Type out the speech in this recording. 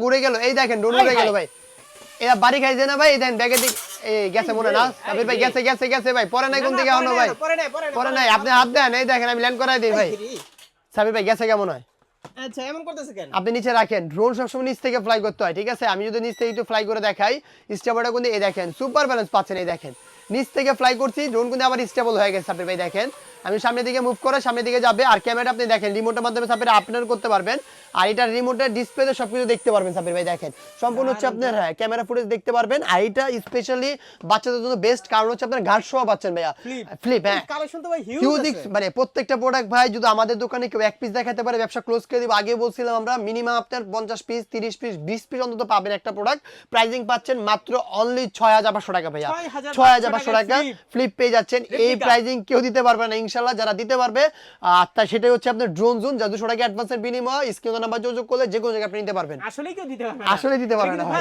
ঘুরে গেল, এই দেখেন ড্রোন উড়ে গেল ভাই। এরা বাড়ি খাইছে না ভাই, দেন ব্যাগে দিক এই গেছে মনে না সাবির ভাই, গেছে গেছে গেছে ভাই, পরে নাই কোন দিকে এখনো ভাই, পরে নাই, আপনি হাত দেন, এই দেখেন আমি ল্যান্ড করাই দিই ভাই। সাবির ভাই গেছে কেমন হয়? আচ্ছা এমন করতেছে কেন? আপনি নিচে রাখেন, ড্রোন সবসময় নিচ থেকে ফ্লাই করতে হয়, ঠিক আছে? আমি যদি নিচ থেকে একটু ফ্লাই করে দেখাই, স্টেবলটা কিন্তু এই দেখেন সুপার ব্যালেন্স পাচ্ছেন, এই দেখেন নিচ থেকে ফ্লাই করছি, ড্রোন কিন্তু আবার স্টেবল হয়ে গেছে সাবির ভাই। দেখেন আমি সামনের দিকে মুভ করে সামনের দিকে যাবে, আর ক্যামেরা আপনি দেখেন রিমোটের মাধ্যমে সাবির আপলোড করতে পারবেন, আর এটা রিমোটের ডিসপ্লেতে সবকিছু দেখতে পারবেন সাবির ভাই। দেখেন সম্পূর্ণ হচ্ছে আপনার হ্যাঁ ক্যামেরা ফুটেজ দেখতে পারবেন, আর এটা স্পেশালি বাচ্চাদের জন্য বেস্ট, কারণ হচ্ছে আপনার ঘাট সহ পাচ্ছেন ভাইয়া ফ্লিপ। হ্যাঁ কালেকশন তো ভাই হিউজ হিউজ আছে। মানে প্রত্যেকটা প্রোডাক্ট ভাই যদি আমাদের দোকানে কেউ এক পিস দেখাতে পারে ব্যবসা ক্লোজ করে দিব। আগে বলছিলাম আমরা মিনিমাম আপনার 50 পিস 30 পিস 20 পিস অন্তত পাবেন একটা প্রোডাক্ট। প্রাইসিং পাচ্ছেন মাত্র অনলি 6500 টাকা ভাইয়া, 6500 টাকা ফ্লিপ পেয়ে যাচ্ছেন। এই প্রাইসিং কেউ দিতে পারবে না ইনশাআল্লাহ, যারা দিতে পারবে তা সেটাই হচ্ছে আপনার ড্রোন জোন, যা 200 টাকা অ্যাডভান্সের বিনিময়ে স্ক্রিনে নাম্বার যোগাযোগ করলে যে কোনো জায়গায় আপনি নিতে পারবেন। আসলেই কেউ দিতে পারবে না, আসলে দিতে পারবে না ভাই।